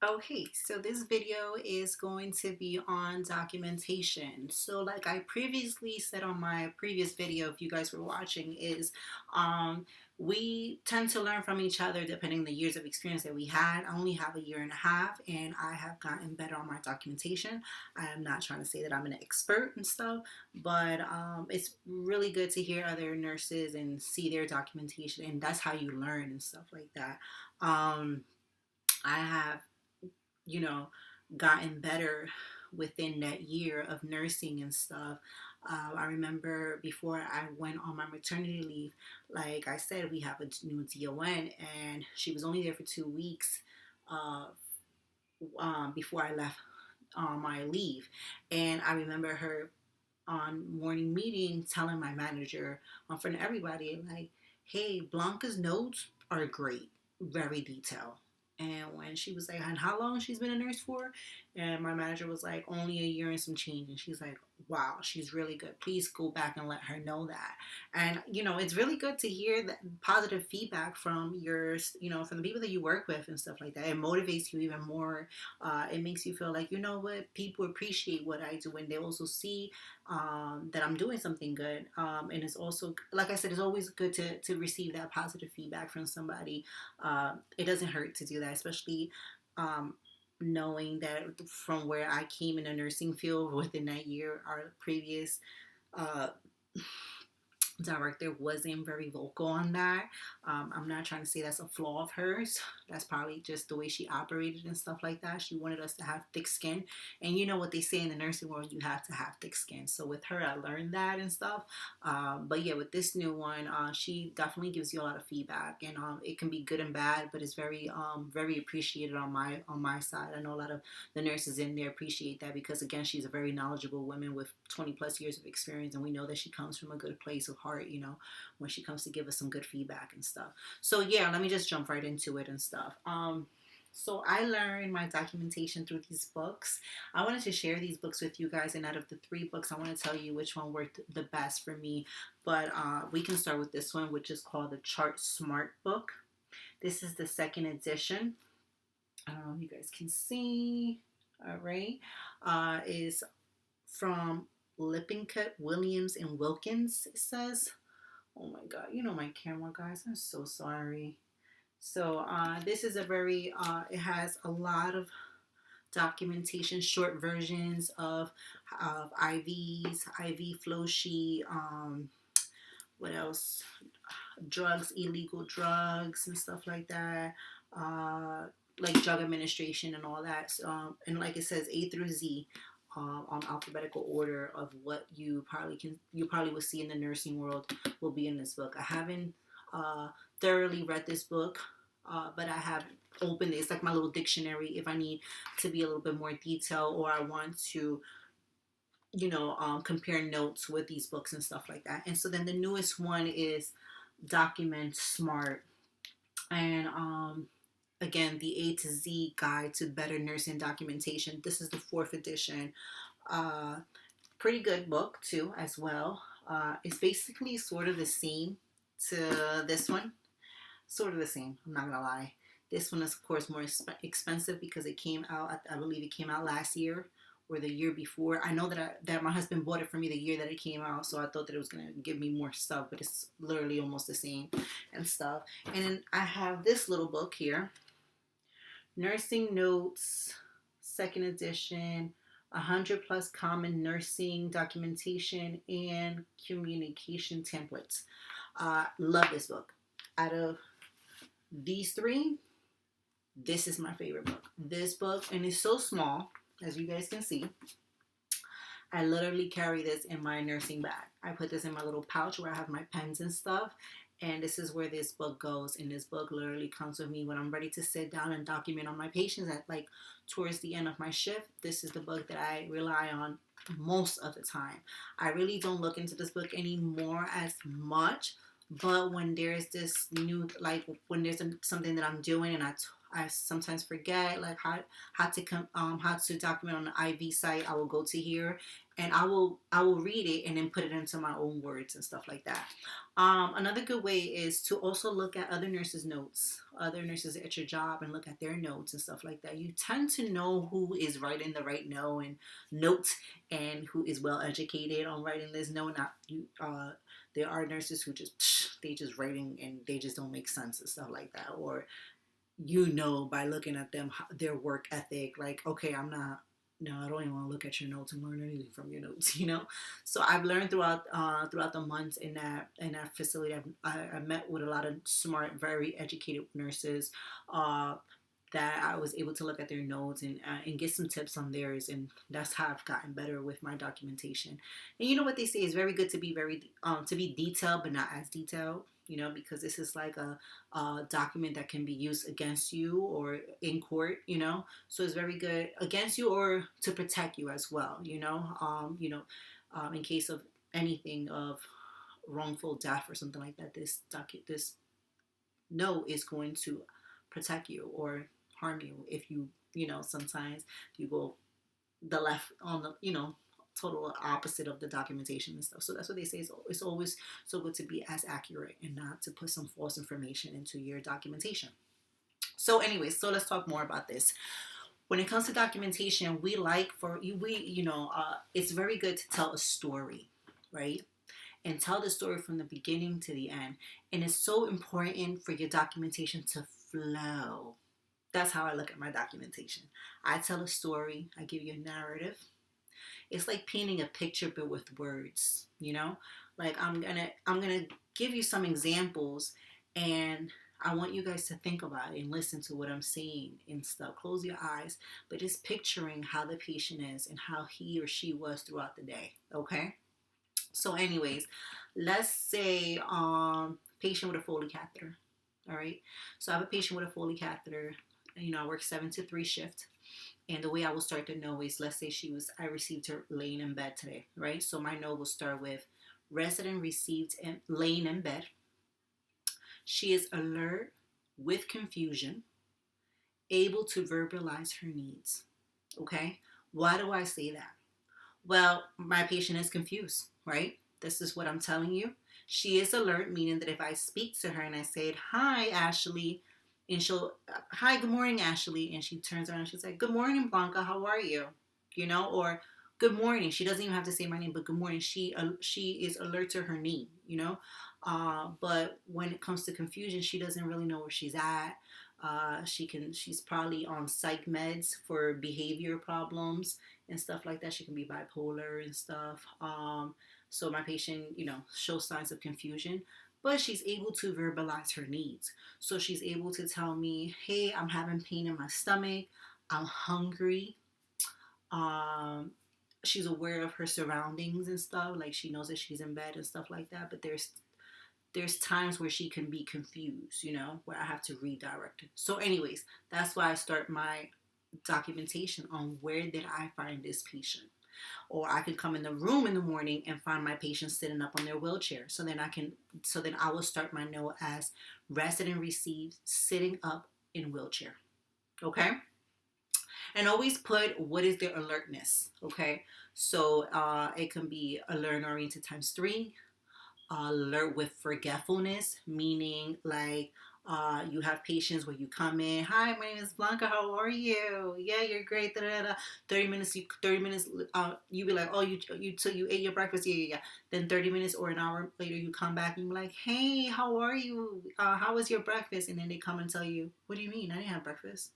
Okay, so this video is going to be on documentation. So like I previously said on my previous video, if you guys were watching, is um, we tend to learn from each other depending the years of experience that we had. I only have a year and a half and I have gotten better on my documentation. I am not trying to say that I'm an expert and stuff, but it's really good to hear other nurses and see their documentation, and that's how you learn and stuff like that. I have you know, gotten better within that year of nursing and stuff. I remember before I went on my maternity leave, like I said, we have a new DON, and she was only there for 2 weeks uh, before I left on my leave. And I remember her on morning meeting telling my manager in front of everybody, like, hey, Blanca's notes are great, very detailed. And when she was like, and how long she's been a nurse for? And my manager was like, only a year and some change. And she's like, wow, she's really good. Please go back and let her know that. And, it's really good to hear that positive feedback from from the people that you work with and stuff like that. It motivates you even more. It makes you feel like, you know what, people appreciate what I do, and they also see that I'm doing something good. And it's also, like I said, it's always good to receive that positive feedback from somebody. It doesn't hurt to do that, especially um, knowing that from where I came in the nursing field within that year, our previous uh, director wasn't very vocal on that. I'm not trying to say that's a flaw of hers. That's probably just the way she operated and stuff like that. She wanted us to have thick skin. And you know what they say in the nursing world, you have to have thick skin. So with her, I learned that and stuff. But yeah, with this new one, she definitely gives you a lot of feedback. And it can be good and bad, but it's very appreciated on my side. I know a lot of the nurses in there appreciate that because, again, she's a very knowledgeable woman with 20 plus years of experience, and we know that she comes from a good place of heart, when she comes to give us some good feedback and stuff. So yeah, let me just jump right into it and stuff. So I learned my documentation through these books. I wanted to share these books with you guys, and out of the 3 books, I want to tell you which one worked the best for me. But we can start with this one, which is called the Chart Smart book. This is the second edition. I don't know if you guys can see. All right, is from Lippincott, Williams, and Wilkins. It says. Oh my god, my camera, guys. I'm so sorry. So this is it has a lot of documentation, short versions of IVs, IV flow sheet, what else? Drugs, illegal drugs, and stuff like that. Like drug administration and all that. And like it says, A through Z. On alphabetical order of what you probably will see in the nursing world will be in this book. I haven't thoroughly read this book, but I have opened it. It's like my little dictionary if I need to be a little bit more detailed, or I want to compare notes with these books and stuff like that. And so then the newest one is Document Smart, and again, the A to Z Guide to Better Nursing Documentation. This is the 4th edition. Uh, Pretty good book too, as well. It's basically sort of the same to this one. Sort of the same. I'm not gonna lie. This one is of course more expensive because it came out. I believe it came out last year or the year before. I know that my husband bought it for me the year that it came out, so I thought that it was gonna give me more stuff, but it's literally almost the same and stuff. And then I have this little book here, Nursing Notes, 2nd edition, 100 plus common nursing documentation and communication templates. Love this book. Out of these 3, this is my favorite book. This book, and it's so small, as you guys can see. I literally carry this in my nursing bag. I put this in my little pouch where I have my pens and stuff. And this is where this book goes. And this book literally comes with me when I'm ready to sit down and document on my patients at towards the end of my shift. This is the book that I rely on most of the time. I really don't look into this book anymore as much. But when there's this new, when there's something that I'm doing and I sometimes forget like how to document on the IV site. I will go to here and I will read it and then put it into my own words and stuff like that. Another good way is to also look at other nurses' notes, other nurses at your job, and look at their notes and stuff like that. You tend to know who is writing the right note and who is well educated on writing this note. Not you. There are nurses who they just writing and they just don't make sense and stuff like that. Or by looking at them their work ethic, like, okay, I'm not, no, I don't even want to look at your notes and learn anything from your notes, So I've learned throughout the months in that facility. I met with a lot of smart, very educated nurses, that I was able to look at their notes and get some tips on theirs, and that's how I've gotten better with my documentation. And you know what they say is very good to be to be detailed, but not as detailed. Because this is like a document that can be used against you or in court. So it's very good against you or to protect you as well. In case of anything of wrongful death or something like that, this note is going to protect you or harm you if sometimes you go the left on the total opposite of the documentation and stuff. So that's what they say. It's always so good to be as accurate and not to put some false information into your documentation. So anyways, so let's talk more about this. When it comes to documentation, it's very good to tell a story, right? And tell the story from the beginning to the end. And it's so important for your documentation to flow. That's how I look at my documentation. I tell a story, I give you a narrative. It's like painting a picture but with words, Like I'm gonna give you some examples, and I want you guys to think about it and listen to what I'm saying and stuff. Close your eyes, but just picturing how the patient is and how he or she was throughout the day, okay? So anyways, let's say patient with a Foley catheter. All right. So I have a patient with a Foley catheter. I work 7 to 3 shift. And the way I will start to know is, let's say I received her laying in bed today, right? So my note will start with resident received and laying in bed. She is alert with confusion, able to verbalize her needs. Okay. Why do I say that? Well, my patient is confused, right? This is what I'm telling you. She is alert, meaning that if I speak to her and I say, hi, Ashley, and hi, good morning, Ashley. And she turns around and she's like, good morning, Blanca, how are you? Or good morning. She doesn't even have to say my name, but good morning. She is alert to her name, but when it comes to confusion, she doesn't really know where she's at. She's probably on psych meds for behavior problems and stuff like that. She can be bipolar and stuff. So my patient, shows signs of confusion, but she's able to verbalize her needs. So she's able to tell me, hey, I'm having pain in my stomach. I'm hungry. She's aware of her surroundings and stuff. Like she knows that she's in bed and stuff like that. But there's times where she can be confused, where I have to redirect her. So anyways, that's why I start my documentation on where did I find this patient. Or I can come in the room in the morning and find my patient sitting up on their wheelchair. So then I will start my note as resident received sitting up in wheelchair. Okay? And always put what is their alertness. Okay? So it can be alert oriented times 3. Alert with forgetfulness, meaning like you have patients where you come in, hi, my name is Blanca, how are you? Yeah, you're great. 30 minutes, you be like, oh, you ate your breakfast, yeah. Then 30 minutes or an hour later, you come back and you're like, hey, how are you? How was your breakfast? And then they come and tell you, what do you mean? I didn't have breakfast.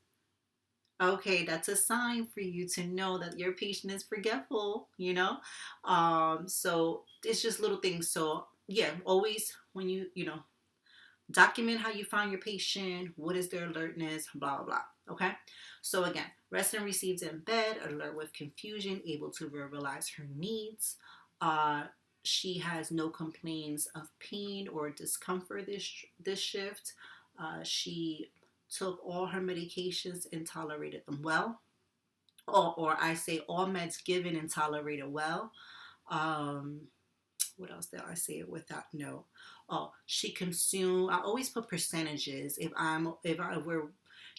Okay, that's a sign for you to know that your patient is forgetful, So it's just little things. So yeah, always when you document how you found your patient, what is their alertness, blah, blah, blah. Okay. So again, resident receives in bed, alert with confusion, able to verbalize her needs. She has no complaints of pain or discomfort this shift. She took all her medications and tolerated them well. Or I say all meds given and tolerated well. What else did I say it without? No. Oh, she consumed. I always put percentages. If we're,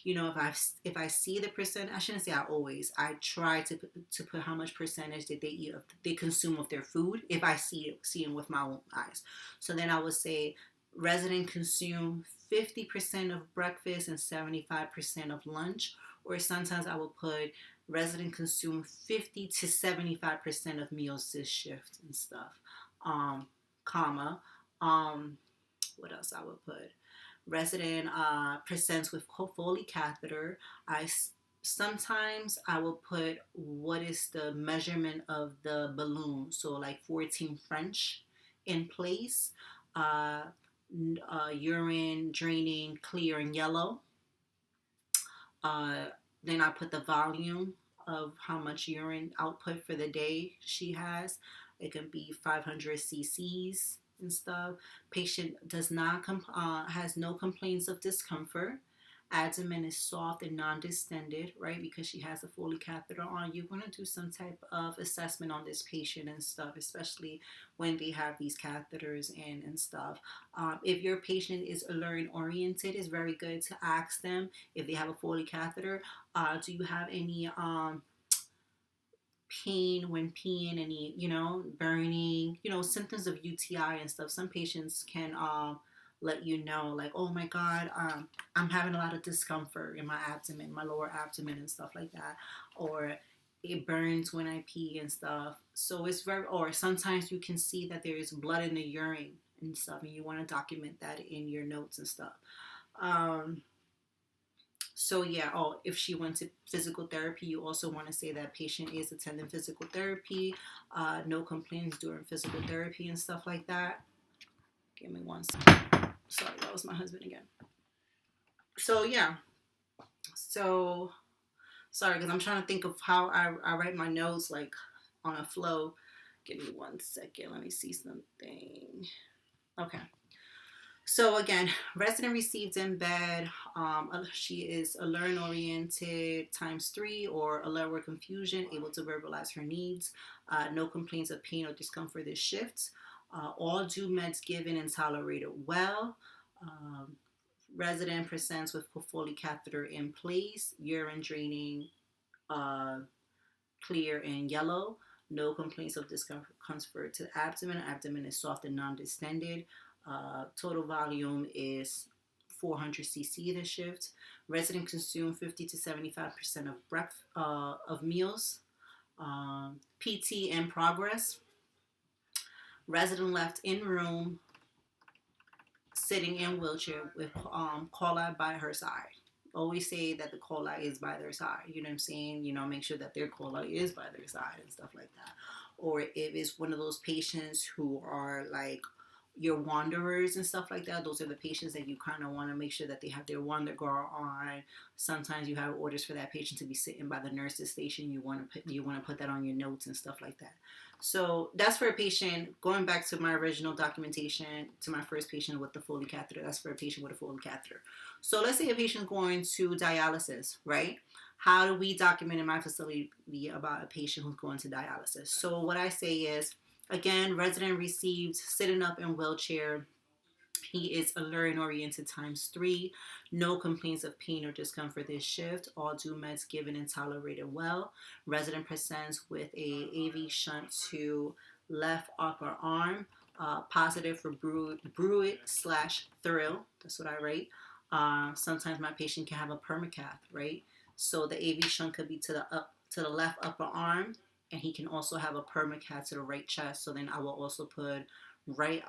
if I see the percent, I shouldn't say I always. I try to put how much percentage that they eat of they consume of their food if I see them with my own eyes. So then I would say resident consume 50% of breakfast and 75% of lunch, or sometimes I will put resident consume 50 to 75% of meals this shift and stuff. Comma. Um, what else I would put? Resident presents with Foley Catheter. Sometimes I will put what is the measurement of the balloon, so like 14 French in place. Uh, Urine draining clear and yellow. Uh, then I put the volume of how much urine output for the day she has. It can be 500 cc's and stuff. Patient does not has no complaints of discomfort. Abdomen is soft and non-distended, right? Because she has a Foley catheter on. You're going to do some type of assessment on this patient and stuff, especially when they have these catheters in and stuff. If your patient is alluring oriented, it's very good to ask them if they have a Foley catheter. Do you have any pain when peeing, any burning, symptoms of UTI and stuff? Some patients can let you know, like, oh my god, I'm having a lot of discomfort in my abdomen, my lower abdomen and stuff like that, or it burns when I pee and stuff. So it's very, or sometimes you can see that there is blood in the urine and stuff, and you want to document that in your notes and stuff. So yeah, if she went to physical therapy, you also want to say that patient is attending physical therapy, no complaints during physical therapy and stuff like that. Give me one second. Sorry, that was my husband again. So yeah, so sorry, because I'm trying to think of how I write my notes like on a flow. Give me one second. Let me see something. Okay. So again, resident received in bed. She is alert oriented ×3 or alert or confusion, able to verbalize her needs. No complaints of pain or discomfort this shift. All due meds given and tolerated well. Resident presents with Foley catheter in place. Urine draining clear and yellow. No complaints of discomfort to the abdomen. Abdomen is soft and non-distended. Total volume is 400 cc this shift. Resident consume 50 to 75% of meals. PT in progress. Resident left in room, sitting in wheelchair with coli by her side. Always say that the coli is by their side. You know what I'm saying? Make sure that their coli is by their side and stuff like that. Or if it's one of those patients who are like your wanderers and stuff like that, those are the patients that you kind of want to make sure that they have their wander girl on. Sometimes you have orders for that patient to be sitting by the nurse's station. You want to put that on your notes and stuff like that. So that's for a patient. Going back to my original documentation, to my first patient with the Foley catheter, that's for a patient with a Foley catheter. So let's say a patient going to dialysis, right? How do we document in my facility about a patient who's going to dialysis? So what I say is, again, resident received sitting up in wheelchair. He is alert and oriented ×3. No complaints of pain or discomfort this shift. All due meds given and tolerated well. Resident presents with a AV shunt to left upper arm. Positive for bruit/thrill. That's what I write. Sometimes my patient can have a permacath, right? So the AV shunt could be to the left upper arm, and he can also have a permacath to the right chest. So then I will also put right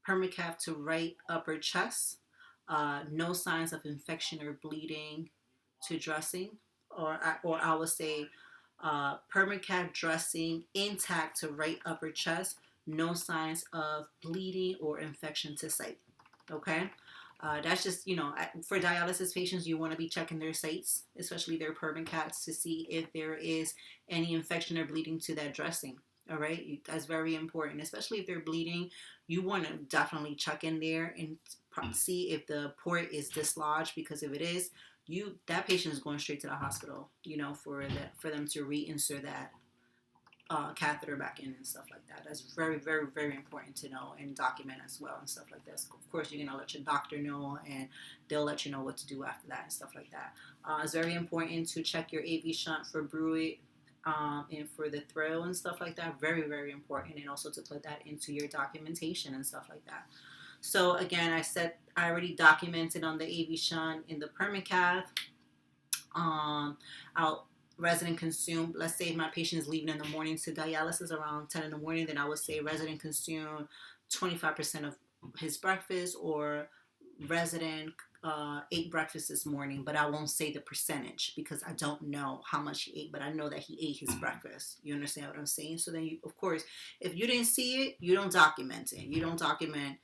permacath to right upper chest. No signs of infection or bleeding to dressing, or I would say permacath dressing intact to right upper chest. No signs of bleeding or infection to site. Okay. That's just, for dialysis patients, you want to be checking their sites, especially their permacaths, to see if there is any infection or bleeding to that dressing. All right. That's very important, especially if they're bleeding. You want to definitely check in there and see if the port is dislodged, because if it is, that patient is going straight to the hospital, for them to reinsert that catheter back in and stuff like that. That's very, very, very important to know and document as well and stuff like this. Of course, you're gonna let your doctor know, and they'll let you know what to do after that and stuff like that. It's very important to check your AV shunt for bruit. And for the thrill and stuff like that, very, very important, and also to put that into your documentation and stuff like that. So again, I already documented on the AV shunt in the permacath. I'll resident consume, let's say if my patient is leaving in the morning to dialysis around 10 in the morning, then I would say resident consume 25% of his breakfast, or resident ate breakfast this morning, but I won't say the percentage because I don't know how much he ate, but I know that he ate his breakfast. You understand what I'm saying? So then, of course, if you didn't see it, you don't document it. You don't document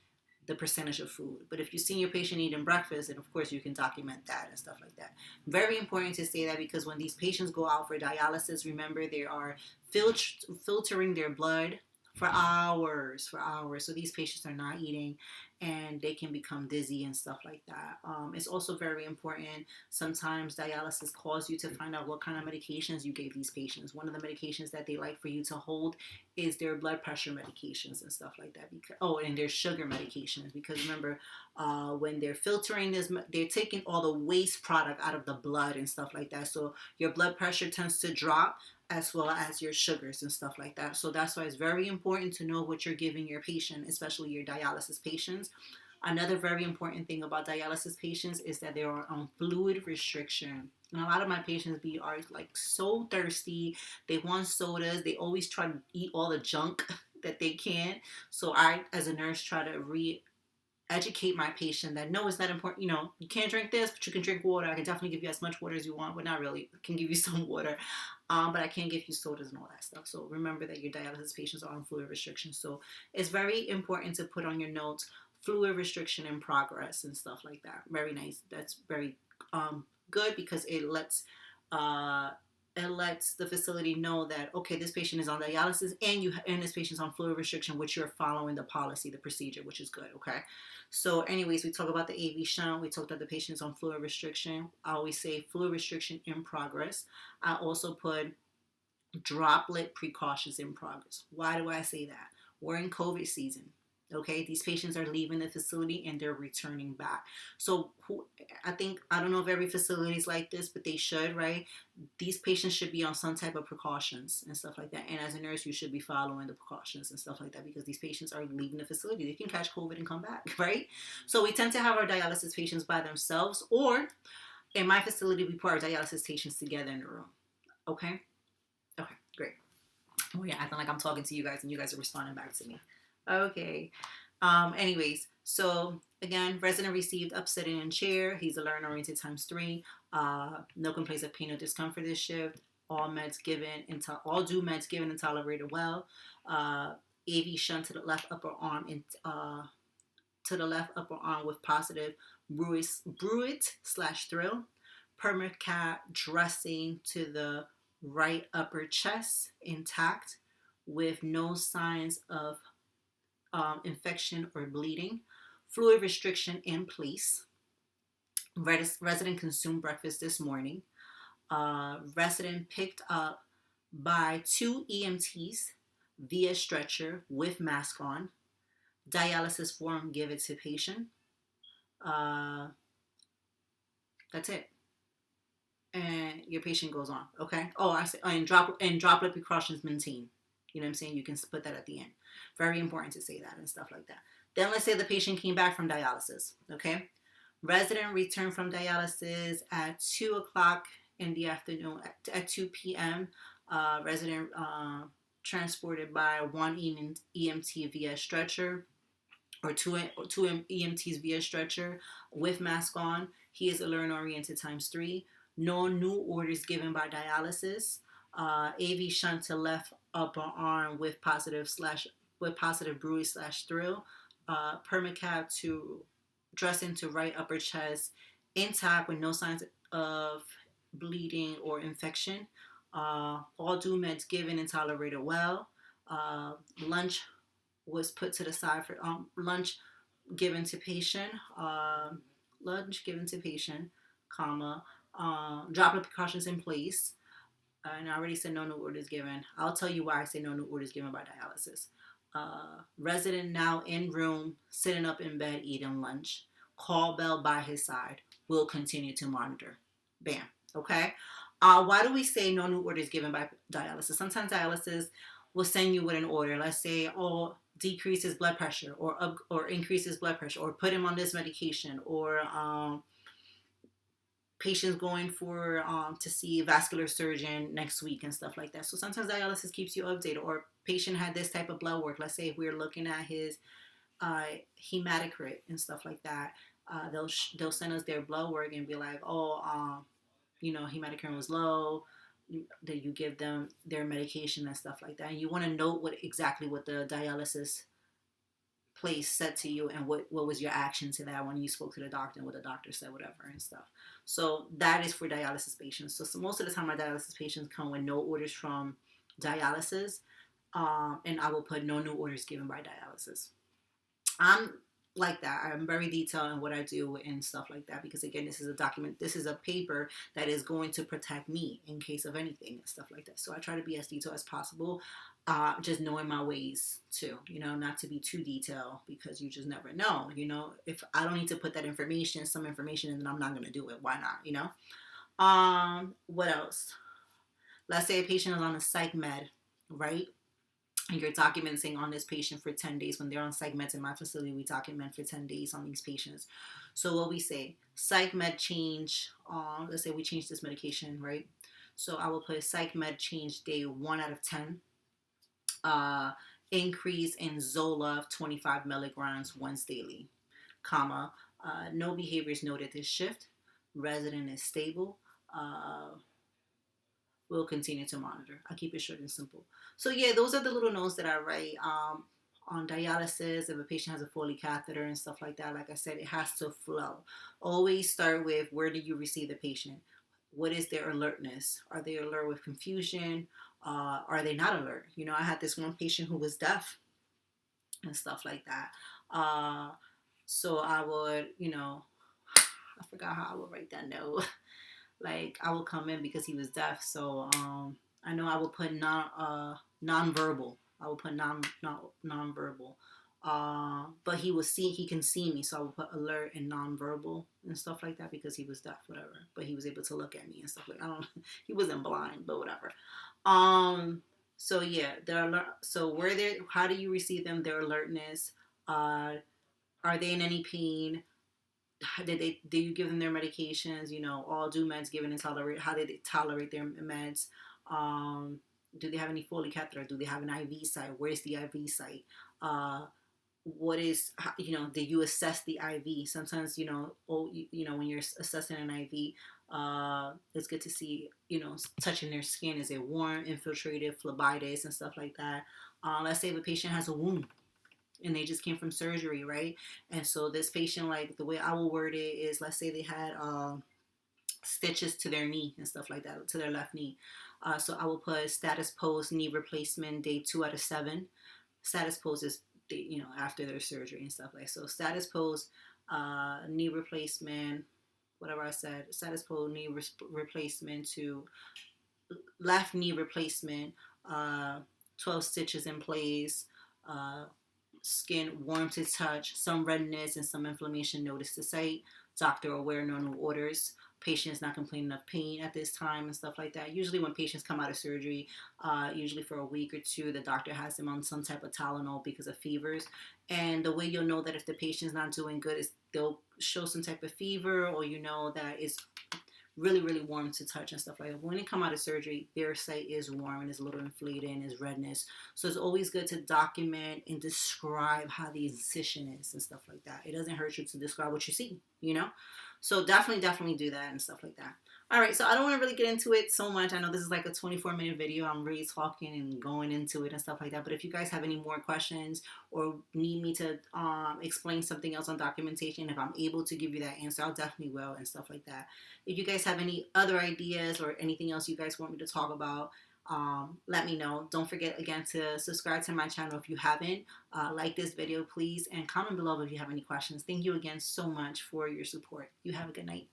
the percentage of food. But if you see your patient eating breakfast, then of course you can document that and stuff like that. Very important to say that, because when these patients go out for dialysis, remember they are filtering their blood for hours. So these patients are not eating, and they can become dizzy and stuff like that. It's also very important. Sometimes dialysis calls you to find out what kind of medications you gave these patients. One of the medications that they like for you to hold is their blood pressure medications and stuff like that. And their sugar medications. Because remember, when they're filtering this, they're taking all the waste product out of the blood and stuff like that. So your blood pressure tends to drop, as well as your sugars and stuff like that. So that's why it's very important to know what you're giving your patient, especially your dialysis patients. Another very important thing about dialysis patients is that they are on fluid restriction. And a lot of my patients are like so thirsty. They want sodas. They always try to eat all the junk that they can. So I, as a nurse, try to educate my patient that no, it's not important. You can't drink this, but you can drink water. I can definitely give you as much water as you want, but not really. I can give you some water, but I can't give you sodas and all that stuff. So remember that your dialysis patients are on fluid restriction. So it's very important to put on your notes fluid restriction in progress and stuff like that. Very nice. That's very good, because it lets the facility know that, okay, this patient is on dialysis and this patient's on fluid restriction, which you're following the policy, the procedure, which is good. Okay. So anyways, we talk about the AV shunt. We talked about the patient's on fluid restriction. I always say fluid restriction in progress. I also put droplet precautions in progress. Why do I say that? We're in COVID season. Okay, these patients are leaving the facility and they're returning back. So I don't know if every facility is like this, but they should, right? These patients should be on some type of precautions and stuff like that. And as a nurse, you should be following the precautions and stuff like that, because these patients are leaving the facility. They can catch COVID and come back, right? So we tend to have our dialysis patients by themselves, or in my facility, we put our dialysis patients together in the room. Okay? Okay, great. Oh yeah, acting like I'm talking to you guys and you guys are responding back to me. Okay. Anyways, so again, resident received upsetting in chair. He's a learner oriented ×3. No complaints of pain or discomfort this shift. All due meds given and tolerated well. AV shunt to the left upper arm with positive bruit/thrill. Permacat dressing to the right upper chest intact with no signs of infection or bleeding. Fluid restriction in place. Resident consumed breakfast this morning. Resident picked up by 2 EMTs via stretcher with mask on. Dialysis form given to patient. That's it. And your patient goes on. Okay. Oh, I say, and droplet precautions maintained. You know what I'm saying? You can put that at the end. Very important to say that and stuff like that. Then let's say the patient came back from dialysis. Okay. Resident returned from dialysis at 2 o'clock in the afternoon, at 2 p.m. Resident transported by 1 EMT via stretcher, or two EMTs via stretcher with mask on. He is a learner-oriented ×3. No new orders given by dialysis. AV shunt to left upper arm with positive bruise/thrill. Permacat to dress into right upper chest intact with no signs of bleeding or infection. All due meds given and tolerated well. Lunch was put to the side for lunch given to patient. Droplet precautions in place. And I already said no new orders given. I'll tell you why I say no new orders given by dialysis. Resident now in room, sitting up in bed, eating lunch. Call bell by his side. Will continue to monitor. Bam. Okay. Why do we say no new orders given by dialysis? Sometimes dialysis will send you with an order. Let's say, oh, decrease his blood pressure, or increase his blood pressure, or put him on this medication, or patients going for to see a vascular surgeon next week and stuff like that. So sometimes dialysis keeps you updated. Or patient had this type of blood work. Let's say if we're looking at his hematocrit and stuff like that, they'll send us their blood work and be like, oh, hematocrit was low. That you give them their medication and stuff like that. And you want to note exactly what the dialysis place said to you, and what was your action to that when you spoke to the doctor, and what the doctor said, whatever and stuff. So that is for dialysis patients. So most of the time my dialysis patients come with no orders from dialysis, and I will put no new orders given by dialysis. I'm like that. I'm very detailed in what I do and stuff like that, because again, this is a document, this is a paper that is going to protect me in case of anything and stuff like that. So I try to be as detailed as possible, just knowing my ways too, not to be too detailed, because you just never know, if I don't need to put that information, some information, and then I'm not going to do it. Why not, what else? Let's say a patient is on a psych med, right? And you're documenting on this patient for 10 days. When they're on psych meds in my facility, we document for 10 days on these patients. So what we say, psych med change, let's say we change this medication, right? So I will put psych med change day 1 out of 10. Increase in Zoloft 25 milligrams once daily, comma, no behaviors noted this shift. Resident is stable. We'll continue to monitor. I keep it short and simple. So yeah, those are the little notes that I write on dialysis. If a patient has a Foley catheter and stuff like that, like I said, it has to flow. Always start with, where do you receive the patient? What is their alertness? Are they alert with confusion? Are they not alert? I had this one patient who was deaf and stuff like that. So I would, I forgot how I would write that note. Like, I would come in because he was deaf, so I know I would put non-verbal. I would put non-verbal. But he can see me, so I would put alert and non-verbal and stuff like that, because he was deaf, whatever. But he was able to look at me and stuff like that. He wasn't blind, but whatever. So yeah, so how do you receive them? Their alertness. Are they in any pain? Do you give them their medications? All due meds given and tolerate. How did they tolerate their meds? Do they have any Foley Catheter? Do they have an IV site? Where's the IV site? What is, did you assess the IV? Sometimes, when you're assessing an IV, it's good to see, touching their skin. Is it warm, infiltrated, phlebitis, and stuff like that? Let's say the patient has a wound and they just came from surgery, right? And so this patient, like, the way I will word it is, let's say they had stitches to their knee and stuff like that, to their left knee. So I will put status post knee replacement day 2 out of 7. Status post is, after their surgery and stuff like that. So status post knee replacement, whatever I said, status post knee replacement to left knee replacement, 12 stitches in place, skin warm to touch, some redness and some inflammation noticed to site. Doctor aware, no new orders. Patient is not complaining of pain at this time and stuff like that. Usually when patients come out of surgery, usually for a week or two, the doctor has them on some type of Tylenol because of fevers. And the way you'll know that if the patient's not doing good is they'll show some type of fever, or that it's really, really warm to touch and stuff like that. When they come out of surgery, their site is warm and is a little inflated and is redness. So it's always good to document and describe how the incision is and stuff like that. It doesn't hurt you to describe what you see, So definitely do that and stuff like that. All right, so I don't want to really get into it so much. I know this is like a 24-minute video. I'm really talking and going into it and stuff like that. But if you guys have any more questions or need me to explain something else on documentation, if I'm able to give you that answer, I'll definitely will and stuff like that. If you guys have any other ideas or anything else you guys want me to talk about, let me know. Don't forget, again, to subscribe to my channel if you haven't. Like this video, please, and comment below if you have any questions. Thank you again so much for your support. You have a good night.